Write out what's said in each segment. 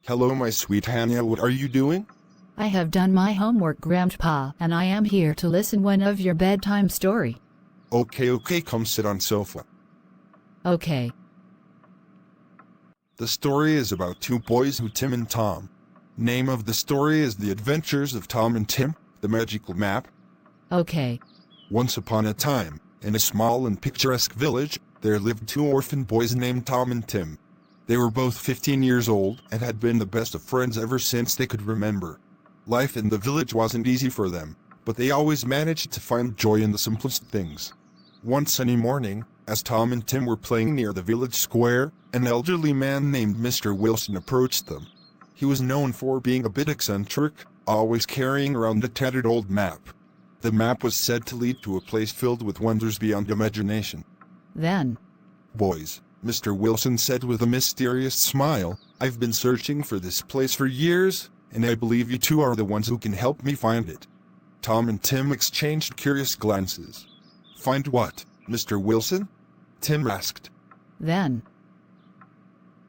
Hello, my sweet Hania, what are you doing? I have done my homework, Grandpa, and I am here to listen one of your bedtime story. Okay, come sit on sofa. Okay. The story is about two boys who Tim and Tom. Name of the story is The Adventures of Tom and Tim, the Magical Map. Okay. Once upon a time, in a small and picturesque village, there lived two orphan boys named Tom and Tim. They were both 15 years old and had been the best of friends ever since they could remember. Life in the village wasn't easy for them, but they always managed to find joy in the simplest things. One sunny morning, as Tom and Tim were playing near the village square, an elderly man named Mr. Wilson approached them. He was known for being a bit eccentric, always carrying around a tattered old map. The map was said to lead to a place filled with wonders beyond imagination. Then, Boys, Mr. Wilson said with a mysterious smile, I've been searching for this place for years, and I believe you two are the ones who can help me find it. Tom and Tim exchanged curious glances. Find what, Mr. Wilson? Tim asked. then,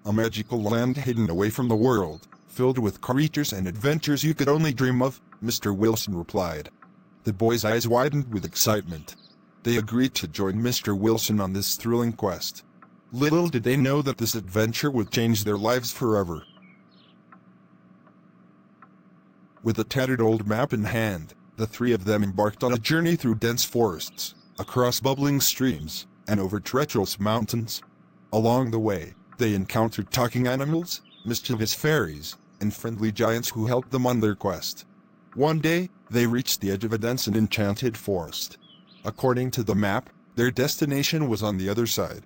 A magical land hidden away from the world, filled with creatures and adventures you could only dream of, Mr. Wilson replied. The boys' eyes widened with excitement. They agreed to join Mr. Wilson on this thrilling quest. Little did they know that this adventure would change their lives forever. With a tattered old map in hand, the three of them embarked on a journey through dense forests, across bubbling streams, and over treacherous mountains. Along the way, they encountered talking animals, mischievous fairies, and friendly giants who helped them on their quest. One day, they reached the edge of a dense and enchanted forest. According to the map, their destination was on the other side.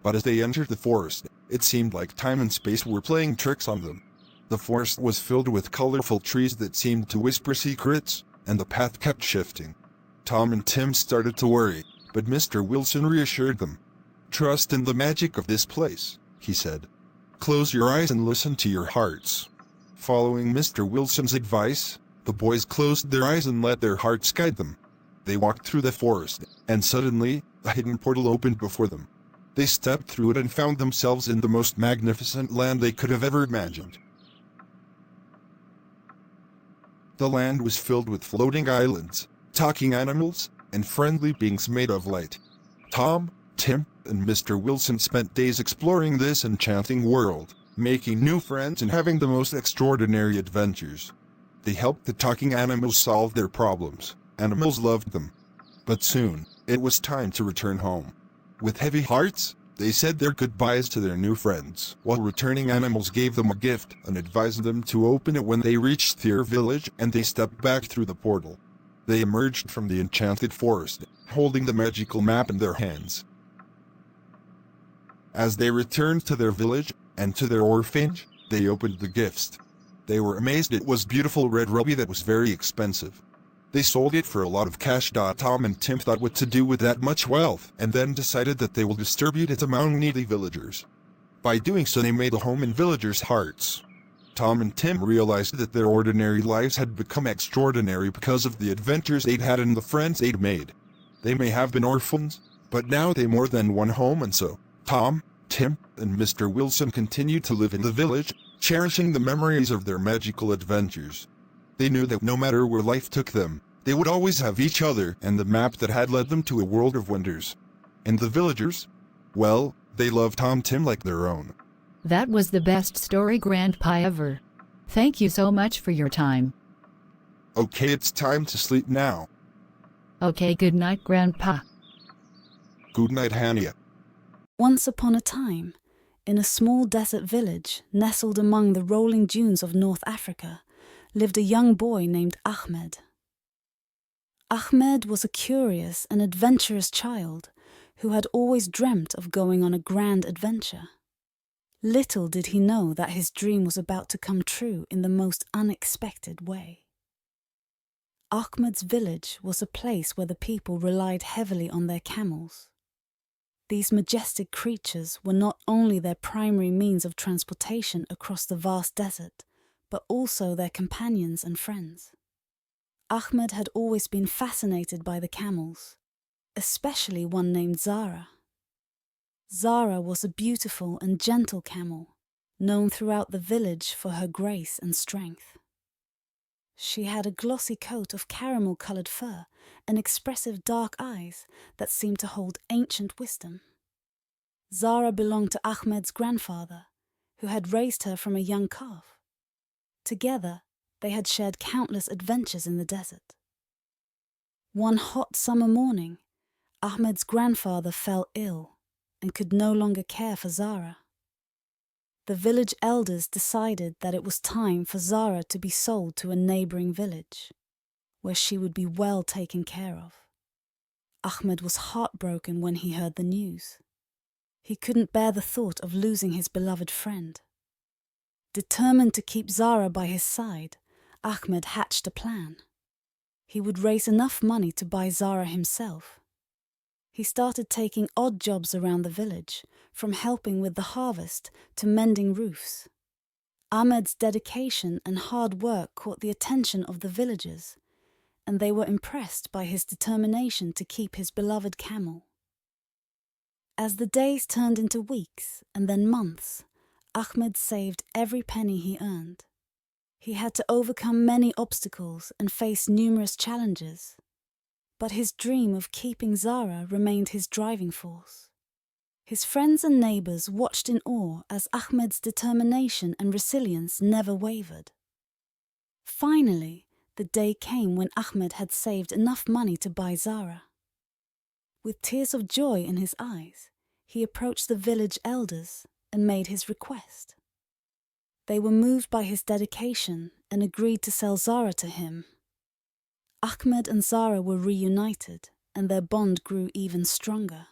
But as they entered the forest, it seemed like time and space were playing tricks on them. The forest was filled with colorful trees that seemed to whisper secrets, and the path kept shifting. Tom and Tim started to worry, but Mr. Wilson reassured them. Trust in the magic of this place, he said. Close your eyes and listen to your hearts. Following Mr. Wilson's advice, the boys closed their eyes and let their hearts guide them. They walked through the forest, and suddenly, a hidden portal opened before them. They stepped through it and found themselves in the most magnificent land they could have ever imagined. The land was filled with floating islands, talking animals, and friendly beings made of light. Tom, Tim, and Mr. Wilson spent days exploring this enchanting world, making new friends and having the most extraordinary adventures. They helped the talking animals solve their problems. Animals loved them. But soon, it was time to return home. With heavy hearts, they said their goodbyes to their new friends, while returning animals gave them a gift and advised them to open it when they reached their village, and they stepped back through the portal. They emerged from the enchanted forest, holding the magical map in their hands. As they returned to their village, and to their orphanage, they opened the gifts. They were amazed it was beautiful red ruby that was very expensive. They sold it for a lot of cash. Tom and Tim thought what to do with that much wealth, and then decided that they will distribute it among needy villagers. By doing so, they made a home in villagers' hearts. Tom and Tim realized that their ordinary lives had become extraordinary because of the adventures they'd had and the friends they'd made. They may have been orphans, but now they more than one home, and so Tom, Tim, and Mr. Wilson continued to live in the village, cherishing the memories of their magical adventures. They knew that no matter where life took them, they would always have each other and the map that had led them to a world of wonders. And the villagers? Well, they loved Tom Tim like their own. that was the best story, Grandpa, ever. Thank you so much for your time. Okay, it's time to sleep now. Okay, good night, Grandpa. Good night, Hania. Once upon a time, in a small desert village nestled among the rolling dunes of North Africa, lived a young boy named Ahmed. Ahmed was a curious and adventurous child who had always dreamt of going on a grand adventure. Little did he know that his dream was about to come true in the most unexpected way. Ahmed's village was a place where the people relied heavily on their camels. These majestic creatures were not only their primary means of transportation across the vast desert, but also their companions and friends. Ahmed had always been fascinated by the camels, especially one named Zara. Zara was a beautiful and gentle camel, known throughout the village for her grace and strength. She had a glossy coat of caramel-colored fur and expressive dark eyes that seemed to hold ancient wisdom. Zara belonged to Ahmed's grandfather, who had raised her from a young calf. Together, they had shared countless adventures in the desert. One hot summer morning, Ahmed's grandfather fell ill and could no longer care for Zara. The village elders decided that it was time for Zara to be sold to a neighboring village, where she would be well taken care of. Ahmed was heartbroken when he heard the news. He couldn't bear the thought of losing his beloved friend. Determined to keep Zara by his side, Ahmed hatched a plan. He would raise enough money to buy Zara himself. He started taking odd jobs around the village, from helping with the harvest to mending roofs. Ahmed's dedication and hard work caught the attention of the villagers, and they were impressed by his determination to keep his beloved camel. As the days turned into weeks and then months, Ahmed saved every penny he earned. He had to overcome many obstacles and face numerous challenges, but his dream of keeping Zara remained his driving force. His friends and neighbors watched in awe as Ahmed's determination and resilience never wavered. Finally, the day came when Ahmed had saved enough money to buy Zara. With tears of joy in his eyes, he approached the village elders and made his request. They were moved by his dedication and agreed to sell Zara to him. Ahmed and Zara were reunited, and their bond grew even stronger.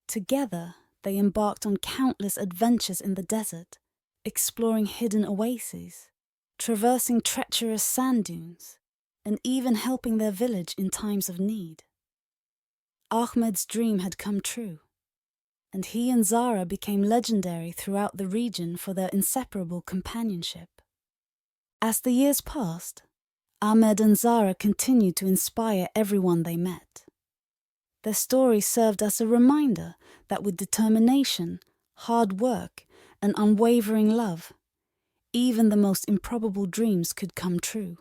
Together, they embarked on countless adventures in the desert, exploring hidden oases, traversing treacherous sand dunes, and even helping their village in times of need. Ahmed's dream had come true, and he and Zara became legendary throughout the region for their inseparable companionship. As the years passed, Ahmed and Zara continued to inspire everyone they met. Their story served as a reminder that with determination, hard work, and unwavering love, even the most improbable dreams could come true.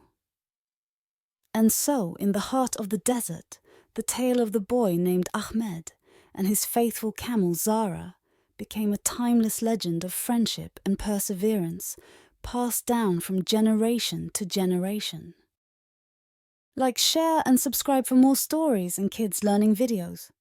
And so, in the heart of the desert, the tale of the boy named Ahmed and his faithful camel Zara became a timeless legend of friendship and perseverance passed down from generation to generation. Like, share and subscribe for more stories and kids learning videos.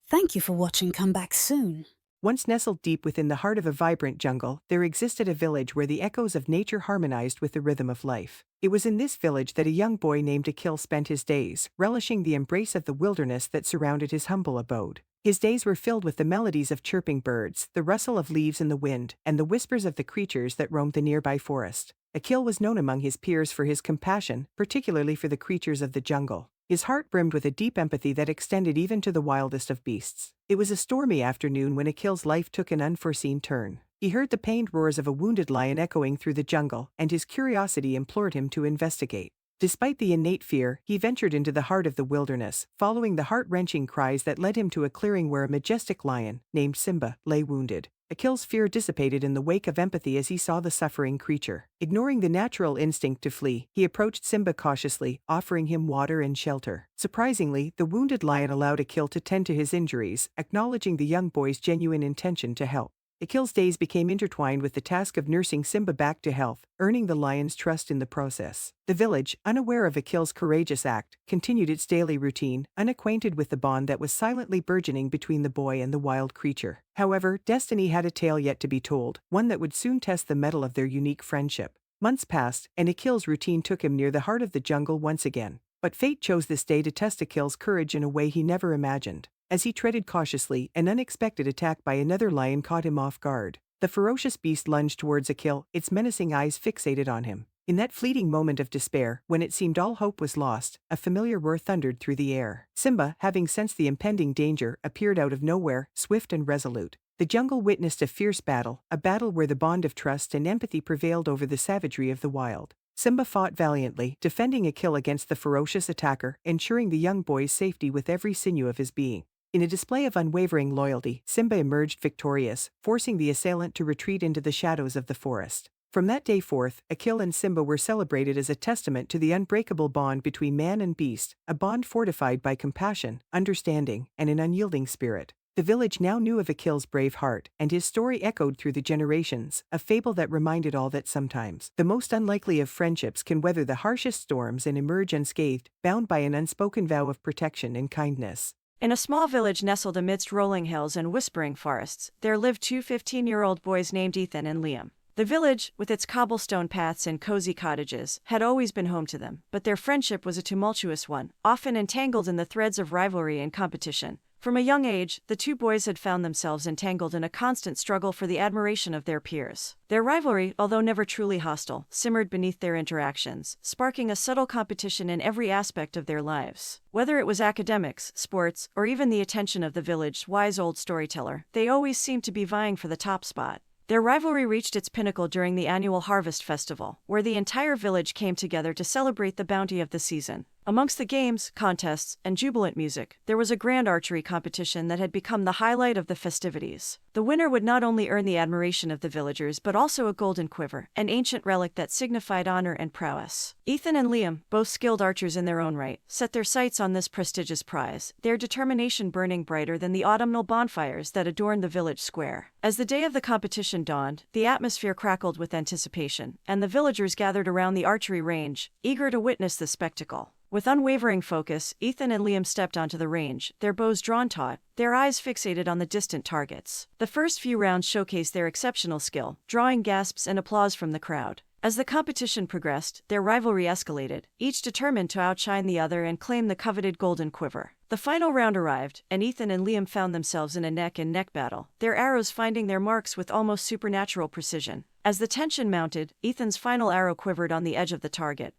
Thank you for watching. Come back soon. Once nestled deep within the heart of a vibrant jungle, there existed a village where the echoes of nature harmonized with the rhythm of life. It was in this village that a young boy named Akil spent his days, relishing the embrace of the wilderness that surrounded his humble abode. His days were filled with the melodies of chirping birds, the rustle of leaves in the wind, and the whispers of the creatures that roamed the nearby forest. Akil was known among his peers for his compassion, particularly for the creatures of the jungle. His heart brimmed with a deep empathy that extended even to the wildest of beasts. It was a stormy afternoon when Akil's life took an unforeseen turn. He heard the pained roars of a wounded lion echoing through the jungle, and his curiosity implored him to investigate. Despite the innate fear, he ventured into the heart of the wilderness, following the heart-wrenching cries that led him to a clearing where a majestic lion, named Simba, lay wounded. Akil's fear dissipated in the wake of empathy as he saw the suffering creature. Ignoring the natural instinct to flee, he approached Simba cautiously, offering him water and shelter. Surprisingly, the wounded lion allowed Akil to tend to his injuries, acknowledging the young boy's genuine intention to help. Akil's days became intertwined with the task of nursing Simba back to health, earning the lion's trust in the process. The village, unaware of Akil's courageous act, continued its daily routine, unacquainted with the bond that was silently burgeoning between the boy and the wild creature. However, destiny had a tale yet to be told, one that would soon test the mettle of their unique friendship. Months passed, and Akil's routine took him near the heart of the jungle once again. But fate chose this day to test Akil's courage in a way he never imagined. As he treaded cautiously, an unexpected attack by another lion caught him off guard. The ferocious beast lunged towards Akil, its menacing eyes fixated on him. In that fleeting moment of despair, when it seemed all hope was lost, a familiar roar thundered through the air. Simba, having sensed the impending danger, appeared out of nowhere, swift and resolute. The jungle witnessed a fierce battle, a battle where the bond of trust and empathy prevailed over the savagery of the wild. Simba fought valiantly, defending Akil against the ferocious attacker, ensuring the young boy's safety with every sinew of his being. In a display of unwavering loyalty, Simba emerged victorious, forcing the assailant to retreat into the shadows of the forest. From that day forth, Akil and Simba were celebrated as a testament to the unbreakable bond between man and beast, a bond fortified by compassion, understanding, and an unyielding spirit. The village now knew of Akil's brave heart, and his story echoed through the generations, a fable that reminded all that sometimes the most unlikely of friendships can weather the harshest storms and emerge unscathed, bound by an unspoken vow of protection and kindness. In a small village nestled amidst rolling hills and whispering forests, there lived two 15-year-old boys named Ethan and Liam. The village, with its cobblestone paths and cozy cottages, had always been home to them, but their friendship was a tumultuous one, often entangled in the threads of rivalry and competition. From a young age, the two boys had found themselves entangled in a constant struggle for the admiration of their peers. Their rivalry, although never truly hostile, simmered beneath their interactions, sparking a subtle competition in every aspect of their lives. Whether it was academics, sports, or even the attention of the village's wise old storyteller, they always seemed to be vying for the top spot. Their rivalry reached its pinnacle during the annual Harvest Festival, where the entire village came together to celebrate the bounty of the season. Amongst the games, contests, and jubilant music, there was a grand archery competition that had become the highlight of the festivities. The winner would not only earn the admiration of the villagers but also a golden quiver, an ancient relic that signified honor and prowess. Ethan and Liam, both skilled archers in their own right, set their sights on this prestigious prize, their determination burning brighter than the autumnal bonfires that adorned the village square. As the day of the competition dawned, the atmosphere crackled with anticipation, and the villagers gathered around the archery range, eager to witness the spectacle. With unwavering focus, Ethan and Liam stepped onto the range, their bows drawn taut, their eyes fixated on the distant targets. The first few rounds showcased their exceptional skill, drawing gasps and applause from the crowd. As the competition progressed, their rivalry escalated, each determined to outshine the other and claim the coveted golden quiver. The final round arrived, and Ethan and Liam found themselves in a neck-and-neck battle, their arrows finding their marks with almost supernatural precision. As the tension mounted, Ethan's final arrow quivered on the edge of the target,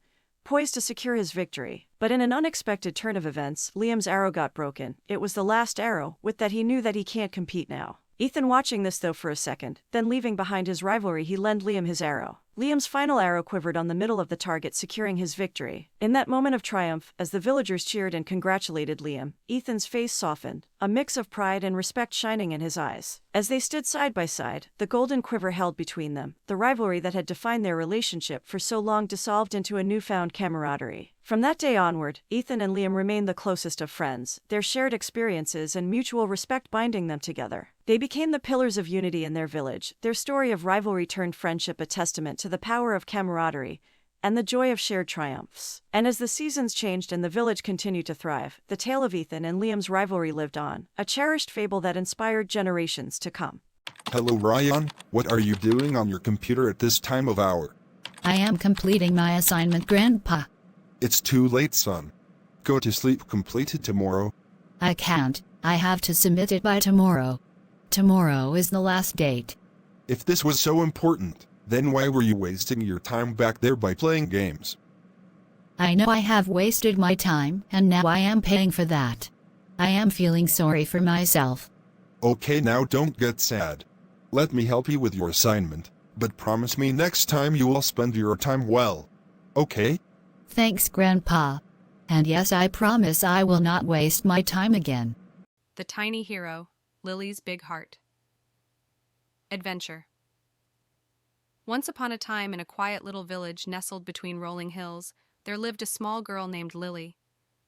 poised to secure his victory. But in an unexpected turn of events, Liam's arrow got broken. It was the last arrow, with that he knew that he can't compete now. Ethan watching this though for a second, then leaving behind his rivalry he lent Liam his arrow. Liam's final arrow quivered on the middle of the target, securing his victory. In that moment of triumph, as the villagers cheered and congratulated Liam, Ethan's face softened, a mix of pride and respect shining in his eyes. As they stood side by side, the golden quiver held between them, the rivalry that had defined their relationship for so long dissolved into a newfound camaraderie. From that day onward, Ethan and Liam remained the closest of friends, their shared experiences and mutual respect binding them together. They became the pillars of unity in their village, their story of rivalry turned friendship a testament to the power of camaraderie and the joy of shared triumphs. And as the seasons changed and the village continued to thrive, the tale of Ethan and Liam's rivalry lived on, a cherished fable that inspired generations to come. Hello Ryan, what are you doing on your computer at this time of hour? I am completing my assignment, Grandpa. It's too late, son. Go to sleep, complete it tomorrow. I can't. I have to submit it by tomorrow. Tomorrow is the last date. If this was so important, then why were you wasting your time back there by playing games? I know I have wasted my time, and now I am paying for that. I am feeling sorry for myself. Okay, now don't get sad. Let me help you with your assignment, but promise me next time you will spend your time well. Okay? Thanks, Grandpa. And yes, I promise I will not waste my time again. The Tiny Hero, Lily's Big Heart. Adventure. Once upon a time, in a quiet little village nestled between rolling hills, there lived a small girl named Lily.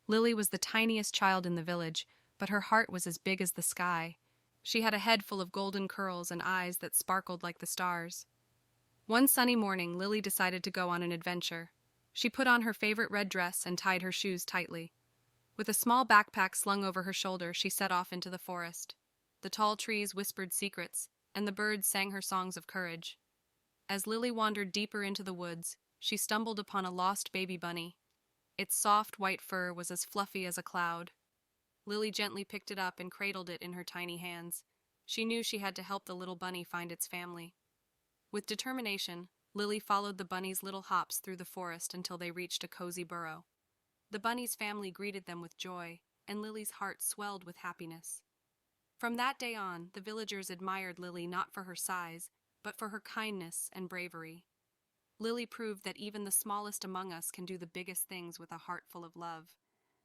Lily was the tiniest child in the village, but her heart was as big as the sky. She had a head full of golden curls and eyes that sparkled like the stars. One sunny morning, Lily decided to go on an adventure. She put on her favorite red dress and tied her shoes tightly. With a small backpack slung over her shoulder, she set off into the forest. The tall trees whispered secrets, and the birds sang her songs of courage. As Lily wandered deeper into the woods, she stumbled upon a lost baby bunny. Its soft white fur was as fluffy as a cloud. Lily gently picked it up and cradled it in her tiny hands. She knew she had to help the little bunny find its family. With determination, Lily followed the bunny's little hops through the forest until they reached a cozy burrow. The bunny's family greeted them with joy, and Lily's heart swelled with happiness. From that day on, the villagers admired Lily not for her size, but for her kindness and bravery. Lily proved that even the smallest among us can do the biggest things with a heart full of love,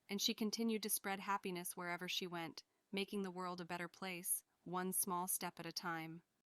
and she continued to spread happiness wherever she went, making the world a better place, one small step at a time.